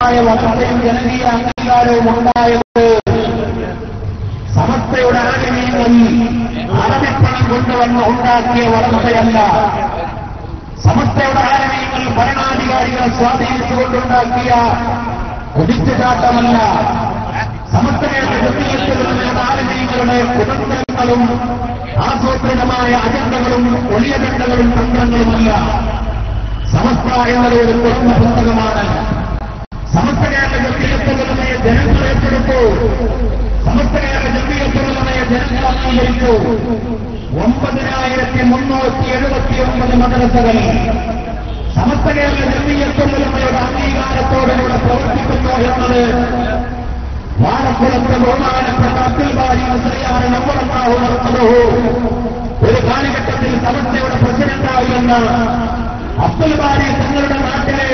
വളർച്ചയും ജനകീയ അംഗീകാരവും ഉണ്ടായത് സമസ്തയുടെ ആശയങ്ങൾ അറബിപ്പണം കൊണ്ടുവന്ന് ഉണ്ടാക്കിയ വളർച്ചയല്ല. സമസ്തയുടെ ആശയങ്ങൾ ഭരണാധികാരികളെ സ്വാധീനിച്ചുകൊണ്ടുണ്ടാക്കിയ കുതിച്ചുചാട്ടമല്ല. സമസ്തയുടെ ജനീയത്തിലുള്ള ആശയങ്ങളുടെ കുതന്ത്രങ്ങളും ആസൂത്രിതമായ അജണ്ടകളും ഒളിയജണ്ടകളും തന്ത്രങ്ങളുമല്ല. സമസ്ത എന്നത് ഒരു തുറന്ന പുസ്തകമാണ്. സമസ്തയുടെ ജനീയത്തിലുള്ളവയെ ജനങ്ങൾ ഏറ്റെടുത്തു. സമസ്തയുടെ ജനീയത്തിലുള്ളവയെ ജനങ്ങൾ അംഗീകരിച്ചു. 9379 മദ്രസകൾ സമസ്തയുടെ ജനീയത്തിലുള്ളവയുടെ അംഗീകാരത്തോടുകൂടെ പ്രവർത്തിക്കുന്നു എന്നത് വാഴക്കുളത്ത് ബഹുമാനപ്പെട്ട അബ്ദുൽ ബാരി മുസ്ലിയാർ നവ്വറല്ലാഹു മർഖദഹു ഒരു കാലഘട്ടത്തിൽ സമസ്തയുടെ പ്രസിഡന്റായിരുന്ന അബ്ദുൽ ബാരി തങ്ങളുടെ നാട്ടിലെ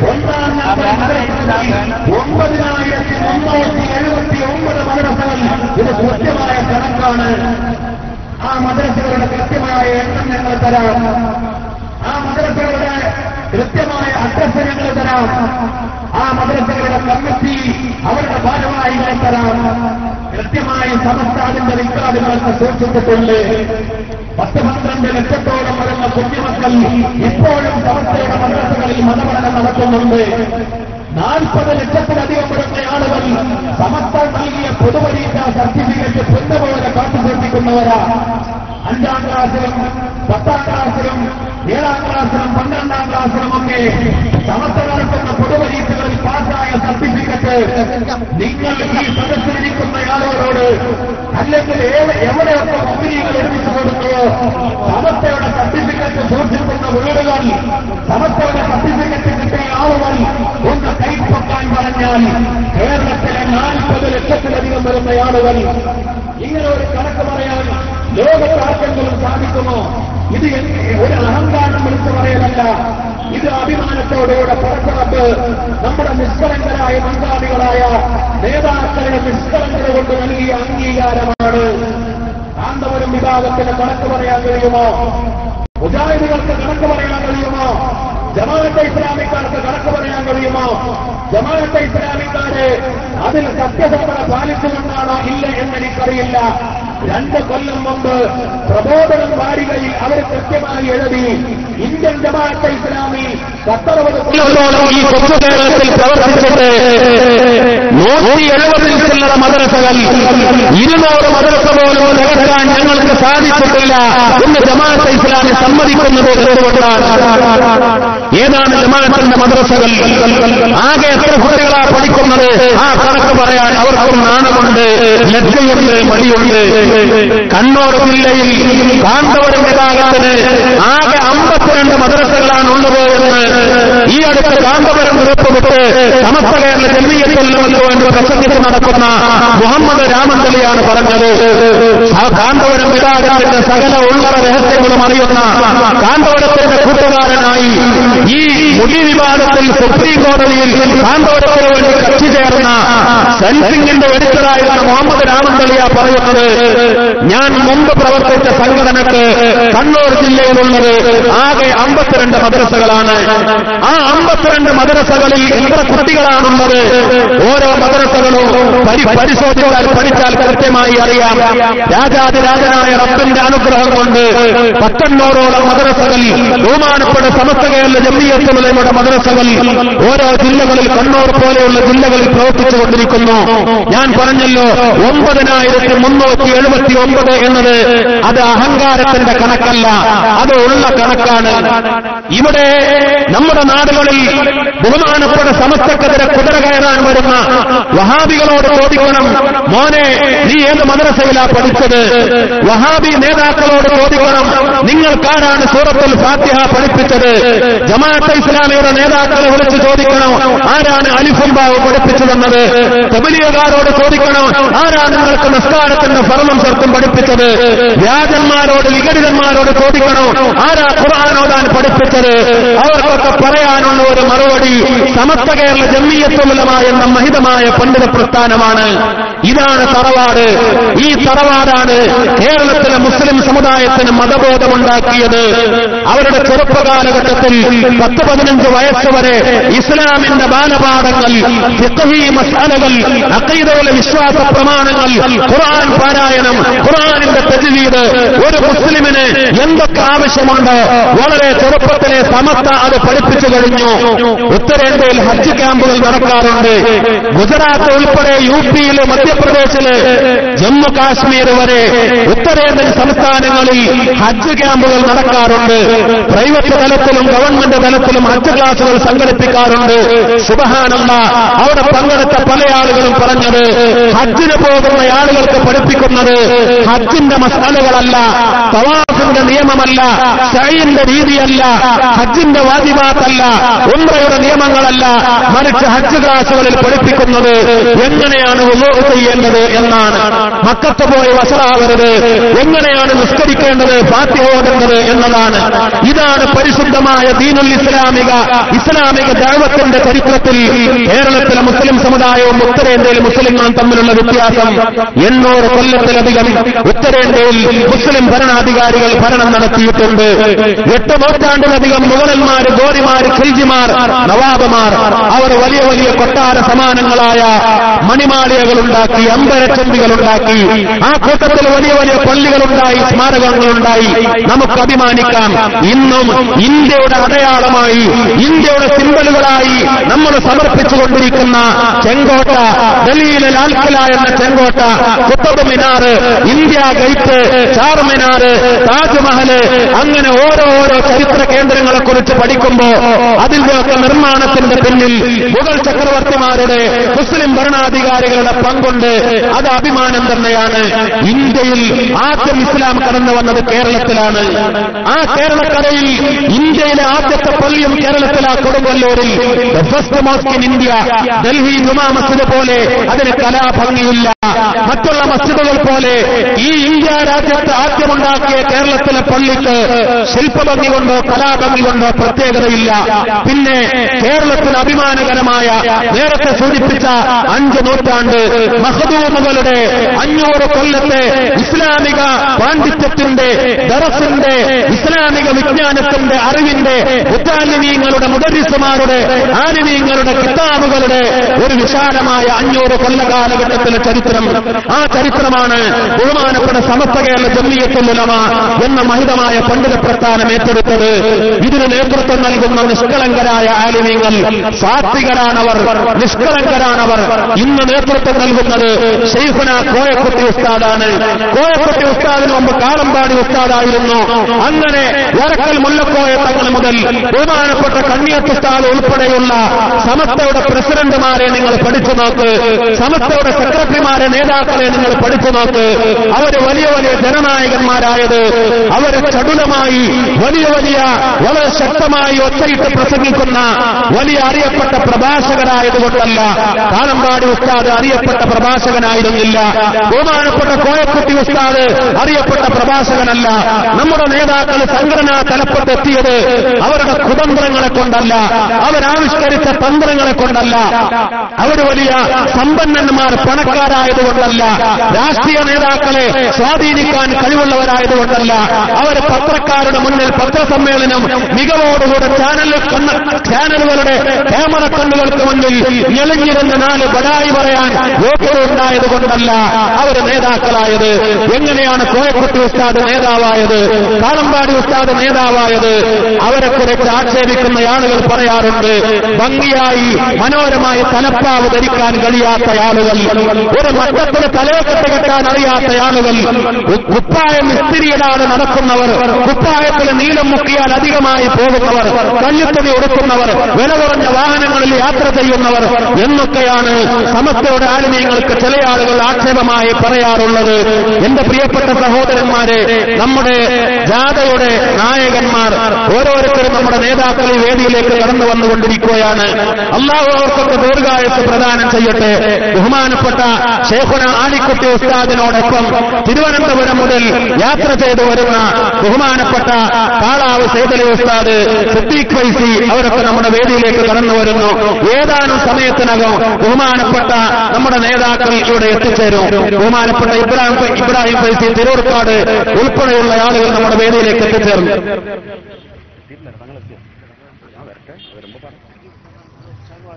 1-ാം നമ്പർ മദ്രസകളിൽ 9379 മദ്രസകൾ. ഇത് കൃത്യമായ കണക്കാണ്. ആ മദ്രസകളുടെ കൃത്യമായ എണ്ണം ഞങ്ങൾ തരാം. ആ മദ്രസകളുടെ കൃത്യമായ അഡ്രസ് ഞങ്ങൾ തരാം. ആ മദ്രസകളുടെ കമ്മിറ്റി അവരുടെ ഭാരവാഹികളെ തരാം. കൃത്യമായി സമസ്ത അതിന്റെ റിക്കാർഡുകളൊക്കെ സൂക്ഷിച്ചിട്ടുണ്ട്. 10-12 ലക്ഷത്തോളം വരുന്ന കുഞ്ഞുമക്കൾ ഇപ്പോഴും സമസ്തയുടെ മദ്രസകളിൽ മതപഠനം നടത്തുന്നുണ്ട്. 40 ലക്ഷത്തിലധികം വരുന്ന ആളുകൾ സമസ്ത നൽകിയ പൊതുപരീക്ഷ സർട്ടിഫിക്കറ്റ് പൊന്നുപോലെ കാത്തുസൂക്ഷിക്കുന്നവരാ. 5-ാം ക്ലാസ്സിലും 10-ാം ക്ലാസ്സിലും 7-ാം ക്ലാസ്സിലും 12-ാം ക്ലാസ്സിലുമൊക്കെ സമസ്ത നടത്തുന്ന പൊതുപരീക്ഷകളിൽ പാസ്സായ സർട്ടിഫിക്കറ്റ് നിങ്ങൾ ഈ സദസ്സിലിരിക്കുന്ന ആളുകളോട് അല്ലെങ്കിൽ എവിടെയൊക്കെ കമ്പനികൾ എടുപ്പിച്ചു കൊടുക്കുകയോ സമസ്തയുടെ സർട്ടിഫിക്കറ്റ് സൂക്ഷിക്കുന്ന വീടുകൾ സമസ്തയുടെ സർട്ടിഫിക്കറ്റ് കിട്ടിയ ആളുകൾ ഒന്ന് കൈപ്പൊക്കാൻ പറഞ്ഞാൽ കേരളത്തിലെ 40 ലക്ഷത്തിലധികം വരുന്ന ആളുകൾ. ഇങ്ങനെ ഒരു കണക്ക് പറയാൻ ലോകത്ത് ആർക്കെങ്കിലും സാധിക്കുമോ? ഇത് ഒരു അഹങ്കാരം വിളിച്ചു പറയലല്ല. ഇത് അഭിമാനത്തോടുകൂടെ പുറത്തിറപ്പ് നമ്മുടെ നിഷ്കളങ്കരായ പങ്കാളികളായ നേതാക്കളുടെ നിഷ്കളങ്കത കൊണ്ട് നൽകിയ അംഗീകാരമാണ്. കാന്തപുരം വിഭാഗത്തിന് കണക്ക് പറയാൻ കഴിയുമോ? മുജാഹിദുകൾക്ക് കണക്ക് പറയാൻ കഴിയുമോ? ജമാഅത്തെ ഇസ്ലാമിക്കാർക്ക് കണക്ക് പറയാൻ കഴിയുമോ? ജമാഅത്തെ ഇസ്ലാമിക്കാരെ അതിൽ സത്യസന്ധത പാലിച്ചുകൊണ്ടാണോ ഇല്ല എന്നെനിക്കറിയില്ല. 2 കൊല്ലം മുമ്പ് പ്രബോധനം വാരികയിൽ അവർ കൃത്യമായി എഴുതി ഇന്ത്യൻ ജമാഅത്തെ ഇസ്ലാമി 10-60 കൊല്ലത്തോളം ഈ കൊച്ചു കേരളത്തിൽ പ്രവർത്തിച്ചിട്ട് 170 മദ്രസകൾ 200 മദ്രസ പോലും തകർക്കാൻ ഞങ്ങൾക്ക് സാധിച്ചിട്ടില്ല എന്ന് ജമാഅത്തെ ഇസ്ലാമി സമ്മതിക്കുന്നത് എന്തുകൊണ്ടാണ്? ഏതാണ് ജമാഅത്തിന്റെ മദ്രസകൾ? ആകെ എത്ര കുട്ടികളാ പഠിക്കുന്നത്? ആ കണക്ക് പറയാൻ അവർക്കും നാണമുണ്ട്, ലജ്ജയുണ്ട്, മടിയുണ്ട്. കണ്ണൂർ ജില്ലയിൽ കാന്തപുരം വിഭാഗത്തിന് ആകെ 52 മദ്രസകളാണ് ഉള്ളത് എന്ന് ഈ അടുത്ത് കാന്തപുരം ഗ്രൂപ്പ് വിട്ട് സമസ്ത കേരള ജനീയത്തിലുള്ളവർക്ക് വേണ്ടി പ്രസംഗിച്ച് നടക്കുന്ന മുഹമ്മദ് രാമന്തലിയാണ് പറഞ്ഞത്. ആ കാന്തപുരം വിഭാഗത്തിന്റെ സകല ഉള്ളറ രഹസ്യങ്ങളും അറിയുന്ന കാന്തപുരത്തിന്റെ കൂട്ടുകാരനായി ഈ മുടി വിവാദത്തിൽ സുപ്രീം കോടതിയിൽ കാന്തപുരത്തിന് വേണ്ടി കക്ഷി ചേർന്ന സെൻസിംഗിന്റെ എഡിറ്ററായിരുന്ന മുഹമ്മദ് രാമന്തലിയ പറയുന്നത്, ഞാൻ മുമ്പ് പ്രവർത്തിച്ച സംഘടനക്ക് കണ്ണൂർ ജില്ലയിലുള്ളത് ആകെ 52 മദ്രസകളാണ്. ആ 52 മദ്രസകളിൽ എത്ര കുട്ടികളാണുള്ളത്? ഓരോ മദ്രസകളും പരിശോധിച്ചാൽ പഠിച്ചാൽ കൃത്യമായി അറിയാം. രാജാതിരാജനായ റബ്ബിന്റെ അനുഗ്രഹം കൊണ്ട് 18ഓളം മദ്രസകൾ ബഹുമാനപ്പെട്ട സമസ്ത കേരള ജംഇയ്യത്തുൽ മദ്രസകൾ ഓരോ ജില്ലകളിൽ കണ്ണൂർ പോലെയുള്ള ജില്ലകളിൽ പ്രവർത്തിച്ചുകൊണ്ടിരിക്കുന്നു. ഞാൻ പറഞ്ഞല്ലോ 9379 എന്നത് അത് അഹങ്കാരത്തിന്റെ കണക്കല്ല, അത് ഉള്ള കണക്കാണ്. ഇവിടെ നമ്മുടെ നാടുകളിൽ ബഹുമാനപ്പെട്ട സമസ്തക്കെതിരെ കുതിര കയറാൻ വരുന്ന വഹാബികളോട് ചോദിക്കണം, മോനെ നീ ഏത് മദ്രസയിലാ പഠിച്ചത്? വഹാബി നേതാക്കളോട് ചോദിക്കണം, നിങ്ങൾക്കാരാണ് സൂറത്തുൽ ഫാത്തിഹ പഠിപ്പിച്ചത്? ജമാഅത്തെ ഇസ്ലാമിയുടെ നേതാക്കളെ വിളിച്ച് ചോദിക്കണം, ആരാണ് അലിഫും ബാവും പഠിപ്പിച്ചു തന്നത്? തബ്ലീഗുകാരോട് ചോദിക്കണം, ആരാണ് നിങ്ങൾക്ക് നിസ്കാരത്തിന്റെ ഫർളും ശർത്തും പഠിപ്പിച്ചത്? വ്യാജന്മാരോട് വിഘടിതന്മാരോട് ചോദിക്കണം, ആരാ ഖുർആൻ ഓതാൻ പഠിപ്പിച്ചത്? അവർക്കൊക്കെ പറയാനുള്ള ഒരു മറുപടി സമസ്ത കേരള ജംഇയ്യത്തുൽ ഉലമ എന്ന മഹിതമായ പണ്ഡിത പ്രസ്ഥാനമാണ്. ഇതാണ് തറവാട്. ഈ തറവാടാണ് കേരളത്തിലെ മുസ്ലിം സമുദായത്തിന് മതബോധമുണ്ടാക്കിയത്. അവരുടെ ചെറുപ്പകാലഘട്ടത്തിൽ 10-15 വയസ്സ് വരെ ഇസ്ലാമിന്റെ ഖുർആന്റെ ബാലപാഠങ്ങൾ, ഫിഖ്ഹി മസ്അലകൾ, അഖീദയിലെ വിശ്വാസ പ്രമാണങ്ങൾ, ഖുർആൻ പാരായണം, ഖുർആനിന്റെ തജ്വീദ്, ഒരു മുസ്ലിമിന് എന്തൊക്കെ ആവശ്യമുണ്ട് വളരെ ചെറുപ്പത്തിലെ സമസ്ത അത് പഠിപ്പിച്ചു കഴിഞ്ഞു. ഉത്തരേന്ത്യയിൽ ഹജ്ജ് ക്യാമ്പുകൾ നടക്കാറുണ്ട്. ഗുജറാത്ത് ഉൾപ്പെടെ യുപിയില്, മധ്യപ്രദേശില്, ജമ്മു കാശ്മീർ വരെ ഉത്തരേന്ത്യൻ സംസ്ഥാനങ്ങളിൽ ഹജ്ജ് ക്യാമ്പുകൾ നടക്കാറുണ്ട്. പ്രൈവറ്റ് തലത്തിലും ഗവൺമെന്റ് തലത്തിലും ഹജ്ജ് ക്ലാസുകൾ സംഘടിപ്പിക്കാറുണ്ട്. സുബ്ഹാനല്ലാഹ്, അവിടെ പങ്കെടുത്ത പല ആളുകളും പറഞ്ഞത് ഹജ്ജിന് പോകുന്ന ആളുകൾക്ക് പഠിപ്പിക്കുന്നത് ഹജ്ജിന്റെ മസ്അലകളല്ല, തവാഫിന്റെ നിയമമല്ല, സഅയിന്റെ രീതിയല്ല, ഹജ്ജിന്റെ വാജിബാത്തല്ല, ഉംറയുടെ നിയമങ്ങളല്ല, മറിച്ച് ഹജ്ജ് ക്ലാസുകളിൽ പഠിപ്പിക്കുന്നത് എങ്ങനെയാണ് വുളൂ ചെയ്യേണ്ടത് എന്നാണ്. മക്കത്ത് പോയി വസറാവരുത്, എങ്ങനെയാണ് നിസ്കരിക്കേണ്ടത്, ഫാത്തിഹ ഓതേണ്ടത് എന്നതാണ്. ഇതാണ് പരിശുദ്ധമായ ദീനുൽ ഇസ്ലാമിക ദഅവത്തിന്റെ ചരിത്രത്തിൽ കേരളത്തിലെ മുസ്ലിം സമുദായവും ഉത്തരേന്ത്യയിലെ മുസ്ലിങ്ങളും തമ്മിലുള്ള വ്യത്യാസം. 800 കൊല്ലത്തിലധികം ഉത്തരേന്ത്യയിൽ മുസ്ലിം ഭരണാധികാരികൾ ഭരണം നടത്തിയിട്ടുണ്ട്. 8 നൂറ്റാണ്ടിലധികം മുഗളന്മാർ, ഗോരിമാർ, ഖിൽജിമാർ, നവാബുമാർ അവർ വലിയ വലിയ കൊട്ടാര സമാനങ്ങളായ മണിമാളികകളുണ്ടാക്കി, അമ്പരച്ചന്തികളുണ്ടാക്കി. ആ കൂട്ടത്തിൽ വലിയ വലിയ പള്ളികളുണ്ടായി, സ്മാരകങ്ങളുണ്ടായി. നമുക്ക് അഭിമാനിക്കാം. ഇന്നും ഇന്ത്യയുടെ അടയാളമായി, ഇന്ത്യയുടെ സിംബലുകളായി നമ്മൾ സമർപ്പിച്ചുകൊണ്ടിരിക്കുന്ന ചെങ്കോട്ട, ഡൽഹിയിലെ ലാൽക്കില എന്ന ചെങ്കോട്ട, കുത്തബ് മിനാർ, ഇന്ത്യ ഗേറ്റ്, ചാർമിനാർ, താജ്മഹല്, അങ്ങനെ ഓരോ ചരിത്ര കേന്ദ്രങ്ങളെ കുറിച്ച് പഠിക്കുമ്പോൾ അതിന്റെയൊക്കെ നിർമ്മാണത്തിന്റെ പിന്നിൽ മുഗൾ ചക്രവർത്തിമാരുടെ, മുസ്ലിം ഭരണാധികാരികളുടെ പങ്കുണ്ട്. അത് അഭിമാനം തന്നെയാണ്. ഇന്ത്യയിൽ ആദ്യം ഇസ്ലാം കടന്നു വന്നത് കേരളത്തിലാണ്. ആ കേരളക്കരയിൽ ഇന്ത്യയിലെ ആദ്യത്തെ പള്ളിയും കേരളത്തിലെ കൊടുങ്ങല്ലൂരിൽ, first mosque in India. Delhi Juma Masjid പോലെ അതിന് കലാഭംഗിയില്ല. മറ്റുള്ള മസ്ജിദുകൾ പോലെ ഈ ഇന്ത്യ രാജ്യത്ത് ആദ്യമുണ്ടാക്കിയ കേരളത്തിലെ പള്ളിക്ക് ശില്പഭംഗി കൊണ്ടോ കലാഭംഗി കൊണ്ടോ പ്രത്യേകതയില്ല. പിന്നെ കേരളത്തിന് അഭിമാനകരമായ നേരത്തെ സൂചിപ്പിച്ച 5 നൂറ്റാണ്ട് മഖ്ദൂമുകളുടെ 500 കൊല്ലത്തെ ഇസ്ലാമിക പാണ്ഡിത്യത്തിന്റെ, ദറസിന്റെ, ഇസ്ലാമിക വിജ്ഞാനത്തിന്റെ, അറിവിന്റെ, മുത്താലിമീങ്ങളുടെ, മുദരിസുമാരുടെ, ആലിമീങ്ങളുടെ കിതാബുകളുടെ ഒരു വിശാലമായ 500 കൊല്ല കാലഘട്ടത്തിലെ ചരിത്രം. ആ ചരിത്രമാണ് ബഹുമാനപ്പെട്ട സമസ്ത കേരള ജംഇയ്യത്തുൽ ഉലമ എന്ന മഹിതമായ പണ്ഡിത പ്രസ്ഥാനം ഏറ്റെടുത്തത്. ഇതിന് നേതൃത്വം നൽകുന്ന നിഷ്കളങ്കരായ ആലിമീങ്ങൾ, സാത്വികരാണവർ, നിഷ്കളങ്കരാണവർ. ഇന്ന് നേതൃത്വം നൽകുന്നത് ശൈഖുന കോയക്കുട്ടി ഉസ്താദാണ്. കോയക്കുട്ടി ഉസ്താദിന് മുമ്പ് കാളമ്പാടി ഉസ്താദായിരുന്നു. അങ്ങനെ വരക്കൽ മുല്ലക്കോയ തങ്ങൾ മുതൽ ബഹുമാനപ്പെട്ട കണ്ണിയത്ത് ഉസ്താദ് ഉൾപ്പെടെയുള്ള സമസ്തയുടെ പ്രസിഡന്റുമാരെ നിങ്ങൾ പഠിച്ചു നോക്ക്, സമസ്തയുടെ സെക്രട്ടറിമാരെ, നേതാക്കളെ നിങ്ങൾ പഠിച്ചു നോക്ക്. അവര് വലിയ വലിയ ജനനായകന്മാരായത് അവര് ചടുലമായി വലിയ വളരെ ശക്തമായി ഒച്ചയിട്ട് പ്രസംഗിക്കുന്ന വലിയ അറിയപ്പെട്ട പ്രഭാഷകരായതുകൊണ്ടല്ല. കാളമ്പാടി ഉസ്താദ് അറിയപ്പെട്ട പ്രഭാഷകനായിരുന്നില്ല. ബഹുമാനപ്പെട്ട കോയക്കുട്ടി ഉസ്താദ് അറിയപ്പെട്ട പ്രഭാഷകനല്ല. നമ്മുടെ നേതാക്കൾ സംഘടനാ തലപ്പത്തെത്തിയത് അവരുടെ കുതന്ത്രങ്ങളെ കൊണ്ടല്ല, അവരാവിഷ്കരിച്ച തന്ത്രങ്ങളെ കൊണ്ടല്ല, അവർ വലിയ സമ്പന്നന്മാർ, പണക്കാരായതുകൊണ്ടല്ല, രാഷ്ട്രീയ നേതാക്കളെ സ്വാധീനിക്കാൻ കഴിവുള്ളവരായതുകൊണ്ടല്ല, അവർ പത്രക്കാരുടെ മുന്നിൽ പത്രസമ്മേളനം മികവോടുകൂടെ ചാനലുകളുടെ ക്യാമറ കണ്ണുകൾക്ക് മുന്നിൽ ഞെളിഞ്ഞിരുന്ന 4 ബടായി പറയാൻ യോഗ്യതയുണ്ടായതുകൊണ്ടല്ല അവർ നേതാക്കളായത്. എങ്ങനെയാണ് കോയക്കുട്ടി ഉസ്താദ് നേതാവായത്, കാളമ്പാടി ഉസ്താദ് നേതാവായത്? അവരെ കുറിച്ച് ആക്ഷേപിക്കുന്ന ആളുകൾ പറയാറുണ്ട്, ഭംഗിയായി മനോരമായി തലപ്പാവ് ധരിക്കാൻ കഴിയാത്ത ആളുകൾ, ഒരു മട്ടത്തിന് തലയോക്കെട്ട് കെട്ടാൻ അറിയാത്ത ആളുകൾ, കുപ്പായം ഇസ്തിരിയിടാതെ നടക്കുന്നവർ, കുപ്പായത്തിൽ നീലം മുക്കിയാൽ അധികമായി പോകുന്നവർ, കല്ലുത്തുണി ഉടുക്കുന്നവർ, വില കുറഞ്ഞ വാഹനങ്ങളിൽ യാത്ര ചെയ്യുന്നവർ എന്നൊക്കെയാണ് സമസ്തയുടെ ആലിമീങ്ങൾക്ക് ചില ആളുകൾ ആക്ഷേപമായി പറയാറുള്ളത്. എന്റെ പ്രിയപ്പെട്ട സഹോദരന്മാരെ, നമ്മുടെ ജാഥയുടെ നായകന്മാർ ഓരോരുത്തരും നമ്മുടെ നേതാക്കൾ ഈ വേദിയിലേക്ക് കടന്നു വന്നുകൊണ്ടിരിക്കുകയാണ്. അല്ലാഹു അവർക്കൊക്കെ ദീർഘായുസ്സ് പ്രദാനം ചെയ്യട്ടെ. ബഹുമാനപ്പെട്ട ശൈഖുന ആലിക്കുട്ടി ഉസ്താദിനോടൊപ്പം തിരുവനന്തപുരം മുതൽ യാത്ര ചെയ്തു വരുന്ന ബഹുമാനപ്പെട്ട കാളാവ് സൈദലി ഉസ്താദ്, സിദ്ദീഖ് ഫൈസി അവരൊക്കെ നമ്മുടെ വേദിയിലേക്ക് കടന്നു വരുന്നു. ഏതാനും സമയത്തിനകം ബഹുമാനപ്പെട്ട നമ്മുടെ നേതാക്കൾ ഇവിടെ എത്തിച്ചേരും. ബഹുമാനപ്പെട്ട ഇബ്രാഹിം ഫൈസി തിരൂർക്കാട് ഉൾപ്പെടെയുള്ള ആളുകൾ നമ്മുടെ വേദിയിലേക്ക് എത്തിച്ചേർന്നു.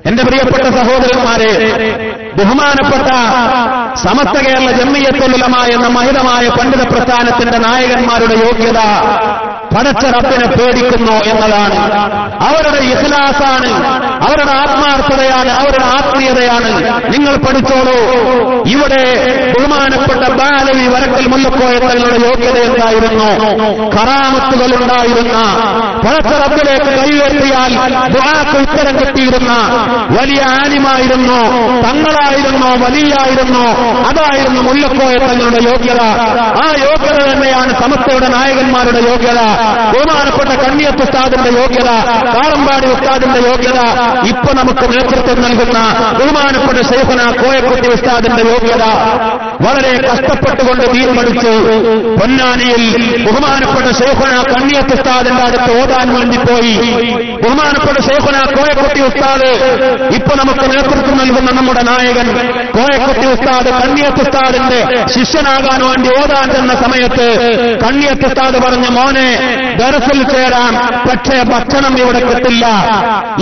എന്റെ പ്രിയപ്പെട്ട സഹോദരന്മാരെ, ബഹുമാനപ്പെട്ട സമസ്ത കേരള ജംഇയ്യത്തുൽ ഉലമ എന്ന മഹിതമായ പണ്ഡിത പ്രസ്ഥാനത്തിന്റെ നായകന്മാരുടെ യോഗ്യത പടച്ച റബ്ബിനെ പേടിക്കുന്നു എന്നതാണ്. അവരുടെ ഇഖ്ലാസാണ്, അവരുടെ ആത്മാർത്ഥതയാണ്, അവരുടെ ആത്മീയതയാണ്. നിങ്ങൾ പഠിച്ചോളൂ. ഇവിടെ ബഹുമാനപ്പെട്ട ബാലവി വരക്കൽ മുല്ലക്കോയ തങ്ങളുടെ യോഗ്യത എന്തായിരുന്നു? കറാമത്തുകൾ ഉണ്ടായിരുന്ന, പടച്ച റബ്ബിലേക്ക് കൈയുയർത്തിയാൽ ദുആക്ക് ഉത്തരം കിട്ടിയിരുന്ന വലിയ ആലിമായിരുന്നു, തങ്ങളായിരുന്നു, വലിയായിരുന്നു. അതായിരുന്നു മുല്ലക്കോയ തങ്ങളുടെ യോഗ്യത. ആ യോഗ്യത തന്നെയാണ് സമസ്തയുടെ നായകന്മാരുടെ യോഗ്യത. ബഹുമാനപ്പെട്ട കണ്ണിയത്ത് ഉസ്താദിന്റെ യോഗ്യത, കാളമ്പാടി ഉസ്താദിന്റെ യോഗ്യത, ഇപ്പൊ നമുക്ക് നേതൃത്വം നൽകുന്ന ബഹുമാനപ്പെട്ട ശൈഖുന കോയക്കുട്ടി ഉസ്താദിന്റെ യോഗ്യത. വളരെ കഷ്ടപ്പെട്ടുകൊണ്ട് ദീൻ പഠിച്ചു. പൊന്നാനിയിൽ ബഹുമാനപ്പെട്ട ശൈഖുന കണ്ണിയത്ത് ഉസ്താദിന്റെ അടുത്ത് ഓതാൻ വേണ്ടി പോയി. ബഹുമാനപ്പെട്ട ശൈഖുന കോയക്കുട്ടി ഉസ്താദ് ഇപ്പൊ നമുക്ക് നേതൃത്വം നൽകുന്ന നമ്മുടെ നായകൻ കോയക്കുട്ടി ഉസ്താദ് കണ്ണിയത്ത് ഉസ്താദിന്റെ ശിഷ്യനാകാൻ വേണ്ടി ഓതാൻ ചെന്ന സമയത്ത് കണ്ണിയത്ത് ഉസ്താദ് പറഞ്ഞ, മോനെ ദർസിൽ ചേരാം, പക്ഷേ ഭക്ഷണം ഇവിടെ കിട്ടില്ല,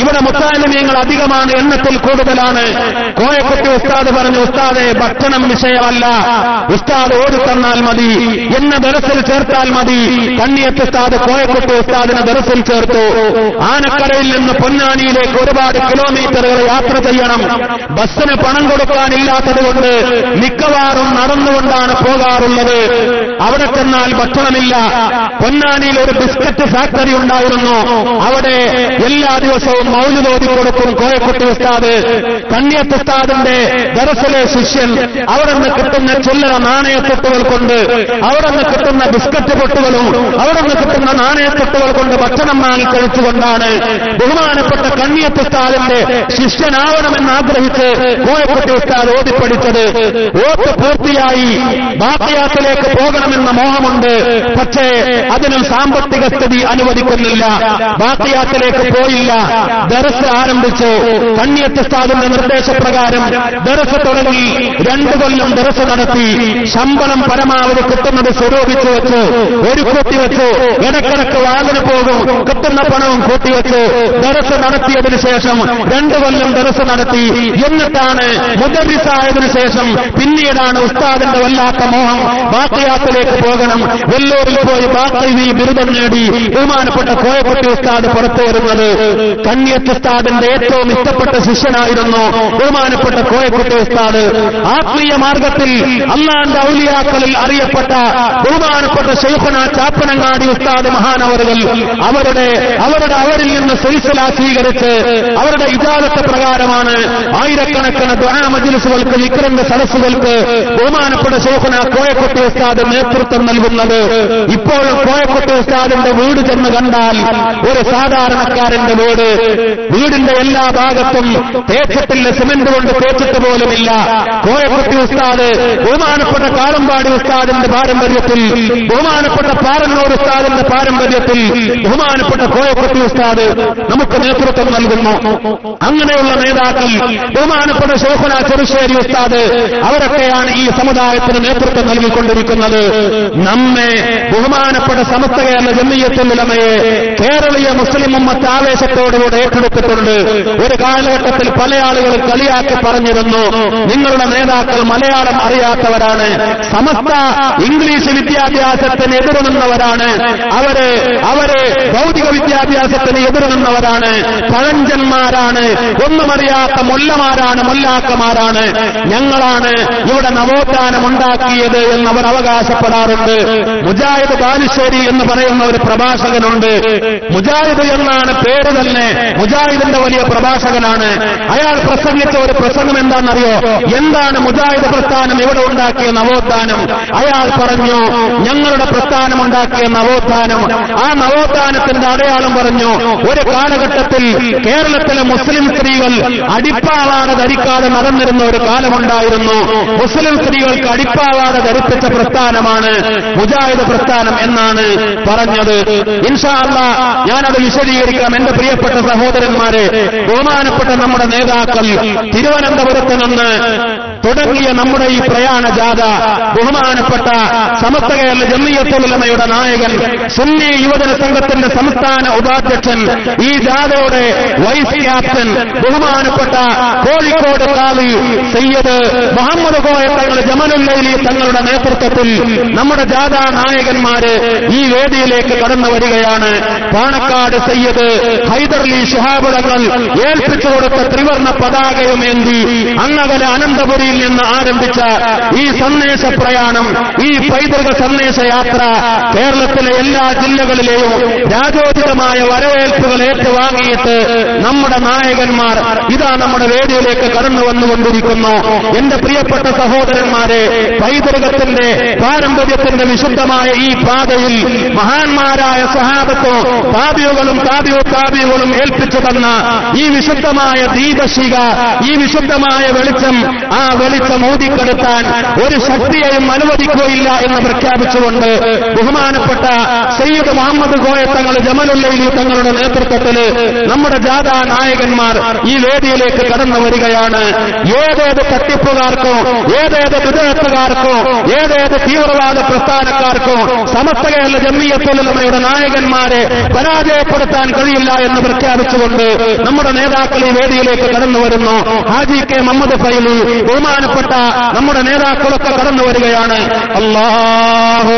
ഇവിടെ മുത്താലിമീങ്ങൾ അധികമാണ്, എണ്ണത്തിൽ കൂടുതലാണ്. കോയക്കുട്ടി ഉസ്താദ് പറഞ്ഞു, ഉസ്താദെ ഭക്ഷണം വിഷയമല്ല, ഉസ്താദ് ഓടിത്തന്നാൽ മതി, എന്നെ ദർസിൽ ചേർത്താൽ മതി. കണ്ണിയത്ത് ഉസ്താദ് കോയക്കുട്ടി ഉസ്താദിനെ ദർസിൽ ചേർത്തു. ആനക്കരയിൽ നിന്ന് പൊന്നാനിയിലേക്ക് ഒരുപാട് കിലോമീറ്ററുകൾ യാത്ര ചെയ്യണം. ബസ്സിന് പണം കൊടുക്കാനില്ലാത്തതുകൊണ്ട് മിക്കവാറും നടന്നുകൊണ്ടാണ് പോകാറുള്ളത്. അവിടെ ചെന്നാൽ ഭക്ഷണമില്ല. പൊന്നാനിയിൽ ഒരു ബിസ്ക്കറ്റ് ഫാക്ടറി ഉണ്ടായിരുന്നു. അവിടെ എല്ലാ ദിവസവും മൗലിദ് ഓതി കൊടുക്കും കോയക്കുട്ടി ഉസ്താദ്. കണ്ണിയത്ത് ഉസ്താദിന്റെ ദർസിലെ ശിഷ്യൻ അവിടെ നിന്ന് കിട്ടുന്ന ചില്ലറ നാണയത്തൊട്ടുകൾ കൊണ്ട്, അവിടെ നിന്ന് കിട്ടുന്ന ബിസ്ക്കറ്റ് പൊട്ടുകളും അവിടെ നിന്ന് കിട്ടുന്ന നാണയത്തൊട്ടുകൾ കൊണ്ട് ഭക്ഷണം വാങ്ങി കഴിച്ചുകൊണ്ടാണ് ബഹുമാനപ്പെട്ട കണ്ണിയത്ത് ഉസ്താദിന്റെ ശിഷ്യനാവണമെന്ന് ആഗ്രഹിച്ച് കോയക്കുട്ടി ഉസ്താദ് ഓതിപ്പടിച്ചത്. ഓത്ത് പൂർത്തിയായി ബാക്കിയാത്തിലേക്ക് പോകണമെന്ന മോഹമുണ്ട്, പക്ഷേ അതിനും സാമ്പത്തിക സ്ഥിതി അനുവദിക്കുന്നില്ല. ബാക്കിയാത്തിലേക്ക് പോയില്ല. ദർസ് ആരംഭിച്ചു. കണ്ണിയത്ത് ഉസ്താദിന്റെ നിർദ്ദേശപ്രകാരം ദർസ് തുടങ്ങി. 2 കൊല്ലം ദർസ് നടത്തി. ശമ്പളം പരമാവധി കിട്ടുന്നത് സ്വരൂപിച്ചു വെച്ചു, ഒരു കൂട്ടിവെച്ചു. ഇടക്കിടക്ക് വാതിന് പോകും, കിട്ടുന്ന പണവും കൂട്ടിവെച്ചു. ദർസ് നടത്തിയതിനു ശേഷം 2 കൊല്ലം ദർസ് നടത്തി. എന്നിട്ടാണ് മുദർരിസായതിനു ശേഷം പിന്നീടാണ് ഉസ്താദിന്റെ വല്ലാത്ത മോഹം ബാക്കിയാത്തിലേക്ക് പോകണം. വെല്ലൂരിൽ പോയി ബാക്കി ബിരുദം നേടി ബഹുമാനപ്പെട്ട കോയക്കുട്ടി ഉസ്താദ് പുറത്തു വരുന്നത്. കണ്ണിയത്ത് ഉസ്താദിന്റെ ഏറ്റവും ഇഷ്ടപ്പെട്ട ശിഷ്യനായിരുന്നു ബഹുമാനപ്പെട്ട കോയക്കുട്ടി ഉസ്താദ്. ആത്മീയ മാർഗത്തിൽ അള്ളാന്റെ ഔലിയാക്കളിൽ അറിയപ്പെട്ട ബഹുമാനപ്പെട്ട ശൈഖുന ചാപ്പനങ്ങാടി ഉസ്താദ് മഹാനവറുകൾ അവരിൽ നിന്ന് സിൽസില സ്വീകരിച്ച് അവരുടെ ഇജാസത്ത് പ്രകാരമാണ് ആയിരക്കണക്കിന് ദുആ മജ്ലിസുകൾക്ക്, ദിക്റിന്റെ സദസ്സുകൾക്ക് ബഹുമാനപ്പെട്ട ശൈഖുന കോയക്കുട്ടി ഉസ്താദ് നേതൃത്വം നൽകുന്നത്. ഇപ്പോൾ കോയക്കുട്ടി ഉസ്താദിന്റെ വീട് ചെന്ന് കണ്ടാൽ ഒരു സാധാരണക്കാരന്റെ വീടിന്റെ എല്ലാ ഭാഗത്തും തേച്ചിട്ടില്ല, സിമന്റ് കൊണ്ട് തേച്ചിട്ട് പോലുമില്ല. കോയക്കുട്ടി ഉസ്താദ് ബഹുമാനപ്പെട്ട കാളമ്പാടി ഉസ്താദിന്റെ പാരമ്പര്യത്തിൽ, ബഹുമാനപ്പെട്ട പാറന്നൂർ ഉസ്താദിന്റെ പാരമ്പര്യത്തിൽ ബഹുമാനപ്പെട്ട കോയക്കുട്ടി ഉസ്താദ് നമുക്ക് നേതൃത്വം നൽകുന്നു. അങ്ങനെയുള്ള നേതാക്കൾ ബഹുമാനപ്പെട്ട ശൈഖുന ചെറുശ്ശേരി ഉസ്താദ്, അവരൊക്കെയാണ് ഈ സമുദായത്തിന് നേതൃത്വം നൽകിക്കൊണ്ടിരിക്കുന്നത്. നമ്മെ ബഹുമാനപ്പെട്ട സമസ്ത കേരള ജംഇയ്യത്തുൽ ഉലമയെ കേരളീയ മുസ്ലിം ഉമ്മത്ത് ആവേശത്തോടുകൂടെ ഏറ്റെടുത്തിട്ടുണ്ട്. ഒരു കാലഘട്ടത്തിൽ പല ആളുകളും കളിയാക്കി പറഞ്ഞിരുന്നു, നിങ്ങളുടെ നേതാക്കൾ മലയാളം അറിയാത്തവരാണ്, സമസ്ത ഇംഗ്ലീഷ് വിദ്യാഭ്യാസത്തിന് എതിരു നിന്നവരാണ്, അവര് ഭൗതിക വിദ്യാഭ്യാസത്തിന് എതിരു നിന്നവരാണ്, പഴഞ്ചന്മാരാണ്, ഒന്നുമറിയാത്ത മൊല്ലമാരാണ്, മൊല്ലാക്കമാരാണ്, ഞങ്ങളാണ് ഇവിടെ നവോത്ഥാനം ഉണ്ടാക്കിയത് എന്നവർ അവകാശപ്പെടാറുണ്ട്. മുജാഹിദ് ബാലുശ്ശേരി എന്ന് പറയുന്ന ഒരു പ്രഭാഷകനുണ്ട്. മുജാഹിദ് എന്നാണ് പേര് തന്നെ. മുജാഹിദിന്റെ വലിയ പ്രഭാഷകനാണ്. അയാൾ പ്രസംഗിച്ച ഒരു പ്രസംഗം എന്താണെന്നറിയോ? എന്താണ് മുജാഹിദ് പ്രസ്ഥാനം ഇവിടെ ഉണ്ടാക്കിയ നവോത്ഥാനം? അയാൾ പറഞ്ഞു, ഞങ്ങളുടെ പ്രസ്ഥാനം ഉണ്ടാക്കിയ നവോത്ഥാനം. ആ നവോത്ഥാനത്തിന്റെ അടയാളം പറഞ്ഞു, ഒരു കാലഘട്ടത്തിൽ കേരളത്തിലെ മുസ്ലിം സ്ത്രീകൾ അടിപ്പാവാട ധരിക്കാതെ നടന്നിരുന്ന ഒരു കാലമുണ്ടായിരുന്നു. മുസ്ലിം സ്ത്രീകൾക്ക് അടിപ്പാവാട ധരിപ്പിച്ച പ്രസ്ഥാനമാണ് മുജാഹിദ് പ്രസ്ഥാനം എന്നാണ് പറഞ്ഞത്. ഇൻഷാ അല്ലാഹ് ഞാനത് വിശദീകരിക്കാം. എന്റെ പ്രിയപ്പെട്ട സഹോദരന്മാരെ, ബഹുമാനപ്പെട്ട നമ്മുടെ നേതാക്കൾ തിരുവനന്തപുരത്ത് നിന്ന് തുടങ്ങിയ നമ്മുടെ ഈ പ്രയാണ ജാഥ ബഹുമാനപ്പെട്ട സമസ്ത കേരള ജംഇയ്യത്തുൽ ഉലമയുടെ നായകൻ സുന്നി യുവജന സംഘത്തിന്റെ സംസ്ഥാന ഉപാധ്യക്ഷൻ, ഈ ജാഥയുടെ വൈസ് ക്യാപ്റ്റൻ ബഹുമാനപ്പെട്ട കോഴിക്കോട് ഖാദി സയ്യിദ് മുഹമ്മദ് കോയ തങ്ങൾ ജമലുല്ലൈലി തങ്ങളുടെ നേതൃത്വത്തിൽ നമ്മുടെ ജാഥാ നായകന്മാര് ഈ വേദിയിലേക്ക് കടന്നു വരികയാണ്. പാണക്കാട് സയ്യിദ് ഹൈദർലി ശിഹാബ് തങ്ങൾ ഏൽപ്പിച്ചു കൊടുത്ത ത്രിവർണ്ണ പതാകയുമേന്തി അങ്ങകലെ അനന്തപുരിയിൽ നിന്ന് ആരംഭിച്ച ഈ സന്ദേശ പ്രയാണം, ഈ പൈതൃക സന്ദേശയാത്ര കേരളത്തിലെ എല്ലാ ജില്ലകളിലെയും രാജോചിതമായ വരവേൽപ്പുകൾ ഏറ്റുവാങ്ങിയിട്ട് നമ്മുടെ നായകന്മാർ ഇതാ നമ്മുടെ വേദിയിലേക്ക് കടന്നു വന്നുകൊണ്ടിരിക്കുന്നു. എന്റെ പ്രിയപ്പെട്ട സഹോദരന്മാരെ, പൈതൃകത്തിന്റെ പാരമ്പര്യത്തിന്റെ വിശുദ്ധമായ ഈ പാതയിൽ മഹാന്മാരായ സഹാബത്തും താബിഉകളും താബിഉകളും ഏൽപ്പിച്ചു തന്ന ഈ വിശുദ്ധമായ ദീപശിഖ, ഈ വിശുദ്ധമായ വെളിച്ചം, ആ വെളിച്ചം ഊതിക്കെടുത്താൻ ഒരു ശക്തിയെയും അനുവദിക്കുകയില്ല എന്ന് പ്രഖ്യാപിച്ചുകൊണ്ട് ബഹുമാനപ്പെട്ട സയ്യിദ് മുഹമ്മദ് കോയ തങ്ങൾ ജമലുല്ലൈലി തങ്ങളുടെ നേതൃത്വത്തിൽ നമ്മുടെ ജാഥാ നായകന്മാർ ഈ വേദിയിലേക്ക് കടന്നു വരികയാണ്. ഏതേത് തട്ടിപ്പുകാർക്കോ, ഏതേത് വിദഗ്ധക്കാർക്കോ, ഏതേത് തീവ്രവാദ പ്രസ്ഥാനക്കാർക്കോ സമസ്ത കേരള ജംഇയ്യത്തുൽ ഉലമയുടെ നായകന്മാരെ പരാജയപ്പെടുത്താൻ കഴിയില്ല എന്ന് പ്രഖ്യാപിച്ചുകൊണ്ട് നമ്മുടെ നേതാക്കൾ ഈ വേദിയിലേക്ക് കടന്നു വരുന്നു. ഹാജി കെ മുഹമ്മദ് ഫൈലി, ബഹുമാനപ്പെട്ട നമ്മുടെ നേതാക്കളൊക്കെ കടന്നു വരികയാണ്. അല്ലാഹു